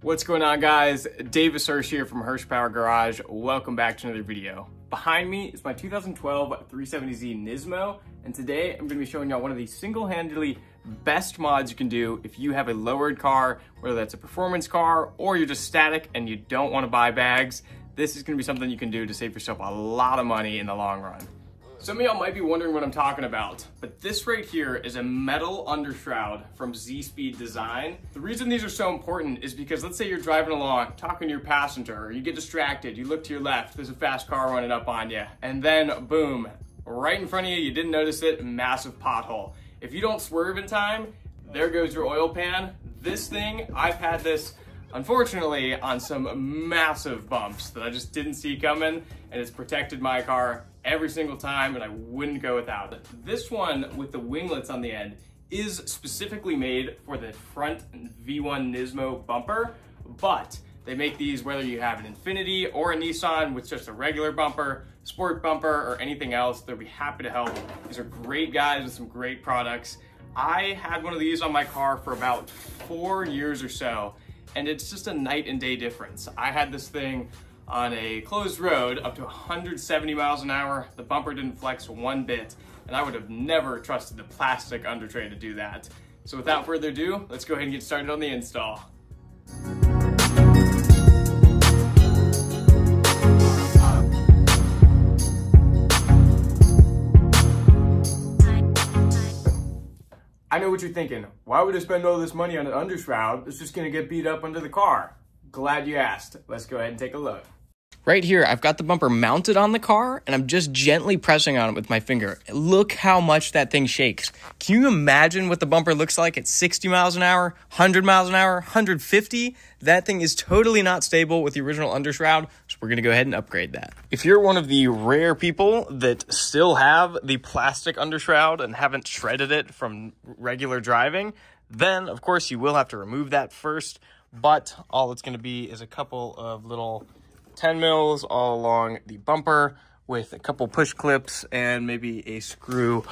What's going on, guys? Davis Hirsch here from Hirsch Power Garage. Welcome back to another video. Behind me is my 2012 370Z Nismo, and today I'm going to be showing y'all one of the single-handedly best mods you can do if you have a lowered car, whether that's a performance car or you're just static and you don't want to buy bags. This is going to be something you can do to save yourself a lot of money in the long run. Some of y'all might be wondering what I'm talking about, but this right here is a metal undershroud from ZSpeed Design. The reason these are so important is because let's say you're driving along, talking to your passenger, or you get distracted, you look to your left, there's a fast car running up on you, and then boom, right in front of you, you didn't notice it, massive pothole. If you don't swerve in time, there goes your oil pan. This thing, I've had this unfortunately on some massive bumps that I just didn't see coming, and it's protected my car every single time, and I wouldn't go without it. This one with the winglets on the end is specifically made for the front V1 Nismo bumper, but they make these whether you have an Infiniti or a Nissan with just a regular bumper, sport bumper, or anything else. They'll be happy to help. These are great guys with some great products. I had one of these on my car for about 4 years or so, and it's just a night and day difference. I had this thing on a closed road up to 170 miles an hour. The bumper didn't flex one bit, and I would have never trusted the plastic Undertray to do that. So without further ado, let's go ahead and get started on the install. I know what you're thinking. Why would I spend all this money on an undershroud that's just gonna get beat up under the car? Glad you asked. Let's go ahead and take a look. Right here, I've got the bumper mounted on the car, and I'm just gently pressing on it with my finger. Look how much that thing shakes. Can you imagine what the bumper looks like at 60 miles an hour, 100 miles an hour, 150? That thing is totally not stable with the original undershroud, so we're gonna go ahead and upgrade that. If you're one of the rare people that still have the plastic undershroud and haven't shredded it from regular driving, then of course you will have to remove that first, but all it's gonna be is a couple of little 10 mils all along the bumper with a couple push clips and maybe a screw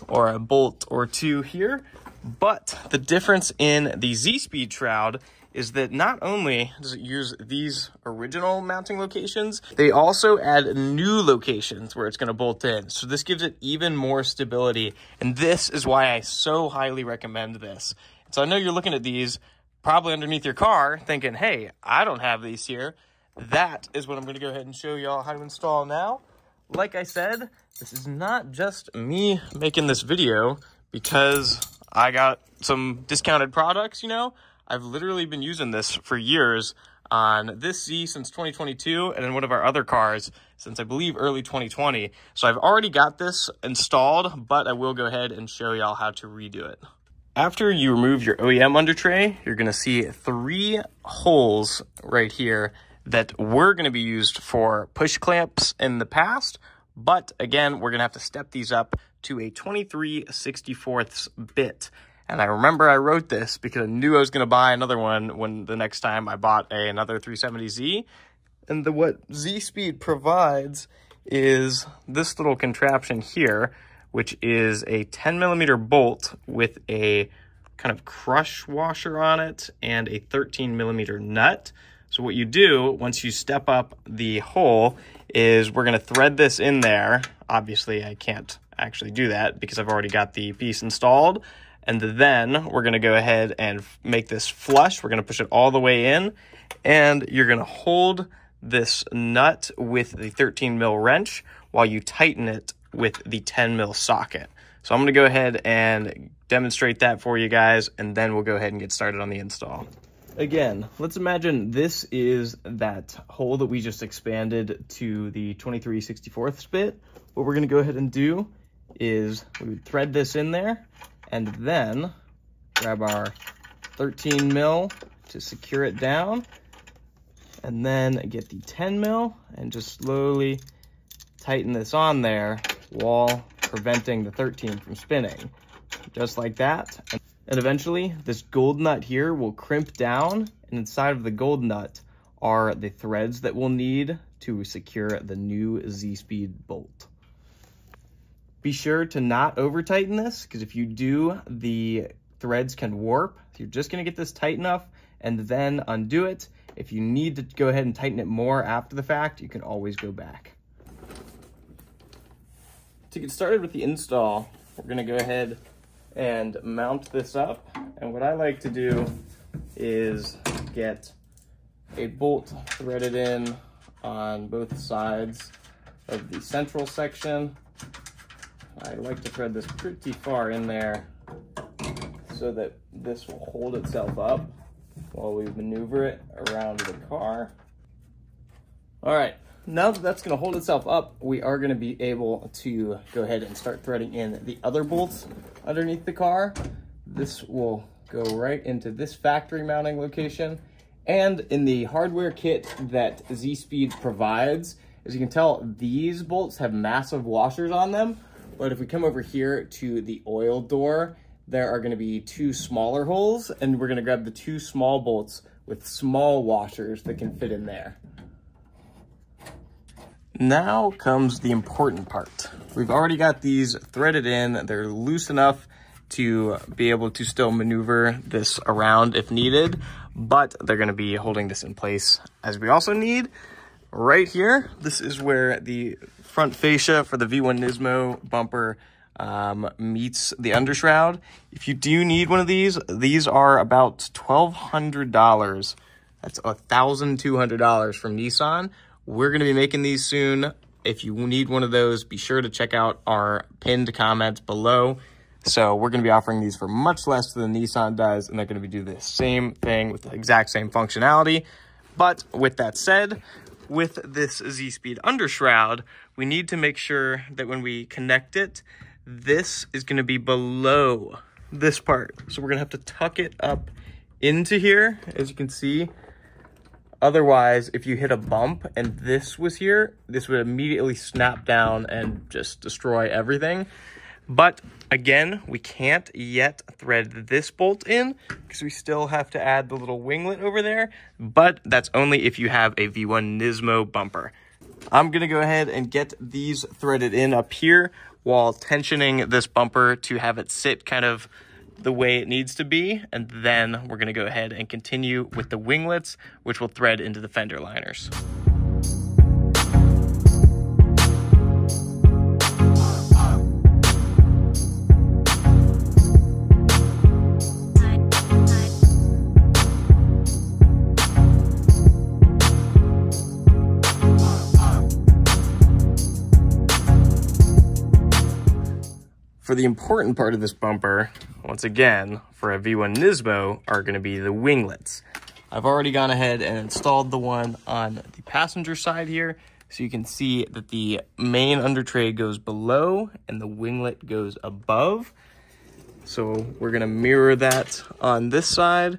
or a bolt or two here. But the difference in the ZSpeed shroud is that not only does it use these original mounting locations, they also add new locations where it's going to bolt in. So this gives it even more stability. And this is why I so highly recommend this. So I know you're looking at these probably underneath your car thinking, hey, I don't have these here. That is what I'm going to go ahead and show y'all how to install now. Like I said, this is not just me making this video because I got some discounted products, you know. I've literally been using this for years on this Z since 2022 and in one of our other cars since I believe early 2020. So I've already got this installed, but I will go ahead and show y'all how to redo it. After you remove your OEM undertray, you're going to see 3 holes right here that were going to be used for push clamps in the past, but again, we're going to have to step these up to a 23/64 bit. And I remember I wrote this because I knew I was going to buy another one when the next time I bought another 370Z. And what ZSpeed provides is this little contraption here, which is a 10mm bolt with a kind of crush washer on it and a 13mm nut. So what you do once you step up the hole is we're going to thread this in there. Obviously, I can't actually do that because I've already got the piece installed. And then we're going to go ahead and make this flush. We're going to push it all the way in. And you're going to hold this nut with the 13mm wrench while you tighten it with the 10mm socket. So I'm going to go ahead and demonstrate that for you guys, and then we'll go ahead and get started on the install. Again, let's imagine this is that hole that we just expanded to the 23/64 bit. What we're going to go ahead and do is we would thread this in there and then grab our 13mm to secure it down, and then get the 10mm and just slowly tighten this on there while preventing the 13 from spinning. Just like that. And eventually, this gold nut here will crimp down, and inside of the gold nut are the threads that we'll need to secure the new ZSpeed bolt. Be sure to not over tighten this, because if you do, the threads can warp. You're just going to get this tight enough, and then undo it. If you need to go ahead and tighten it more after the fact, you can always go back. To get started with the install, we're gonna go ahead and mount this up. And what I like to do is get a bolt threaded in on both sides of the central section. I like to thread this pretty far in there so that this will hold itself up while we maneuver it around the car. All right, now that that's gonna hold itself up, we are gonna be able to go ahead and start threading in the other bolts underneath the car. This will go right into this factory mounting location. And in the hardware kit that ZSpeed provides, as you can tell, these bolts have massive washers on them. But if we come over here to the oil door, there are gonna be two smaller holes, and we're gonna grab the two small bolts with small washers that can fit in there. Now comes the important part. We've already got these threaded in. They're loose enough to be able to still maneuver this around if needed, but they're gonna be holding this in place. As we also need right here, this is where the front fascia for the V1 Nismo bumper meets the undershroud. If you do need one of these are about $1,200. That's $1,200 from Nissan. We're gonna be making these soon. If you need one of those, be sure to check out our pinned comments below. So we're gonna be offering these for much less than Nissan does, and they're gonna be do the same thing with the exact same functionality. But with that said, with this ZSpeed undershroud, we need to make sure that when we connect it, this is gonna be below this part. So we're gonna have to tuck it up into here, as you can see. Otherwise, if you hit a bump and this was here, this would immediately snap down and just destroy everything. But again, we can't yet thread this bolt in because we still have to add the little winglet over there, but that's only if you have a V1 Nismo bumper. I'm gonna go ahead and get these threaded in up here while tensioning this bumper to have it sit kind of the way it needs to be, and then we're gonna go ahead and continue with the winglets, which will thread into the fender liners. For the important part of this bumper, once again, for a V1 Nismo, are going to be the winglets. I've already gone ahead and installed the one on the passenger side here, so you can see that the main undertray goes below and the winglet goes above. So we're going to mirror that on this side,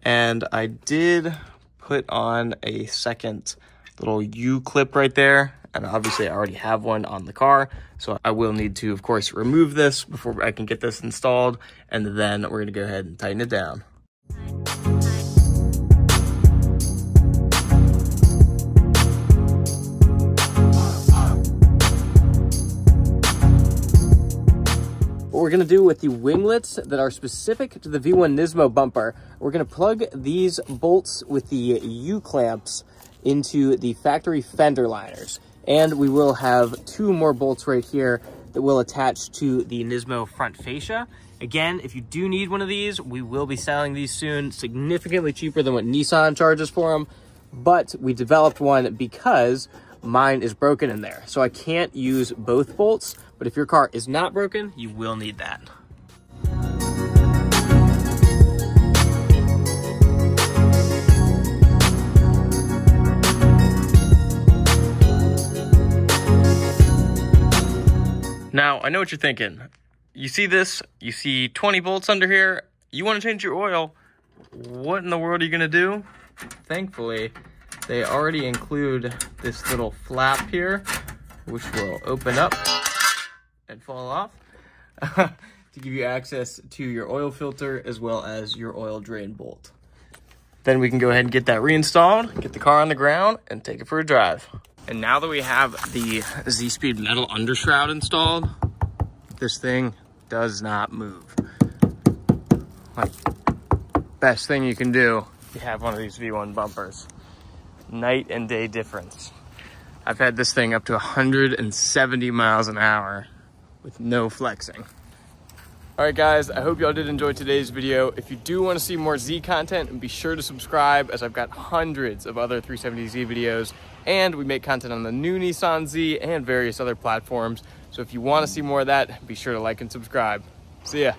and I did put on a second little U-clip right there. And obviously I already have one on the car, so I will need to, of course, remove this before I can get this installed, and then we're gonna go ahead and tighten it down. What we're gonna do with the winglets that are specific to the V1 Nismo bumper, we're gonna plug these bolts with the U-clamps into the factory fender liners. And we will have two more bolts right here that will attach to the Nismo front fascia. Again, if you do need one of these, we will be selling these soon, significantly cheaper than what Nissan charges for them. But we developed one because mine is broken in there. So I can't use both bolts, but if your car is not broken, you will need that. Now, I know what you're thinking. You see this, you see 20 bolts under here, you want to change your oil. What in the world are you going to do? Thankfully, they already include this little flap here, which will open up and fall off to give you access to your oil filter as well as your oil drain bolt. Then we can go ahead and get that reinstalled, get the car on the ground, and take it for a drive. And now that we have the ZSpeed metal undershroud installed, this thing does not move. Like, best thing you can do you have one of these V1 bumpers. Night and day difference. I've had this thing up to 170 miles an hour with no flexing. All right, guys, I hope y'all did enjoy today's video. If you do want to see more Z content, be sure to subscribe, as I've got hundreds of other 370Z videos, and we make content on the new Nissan Z and various other platforms. So if you want to see more of that, be sure to like and subscribe. See ya.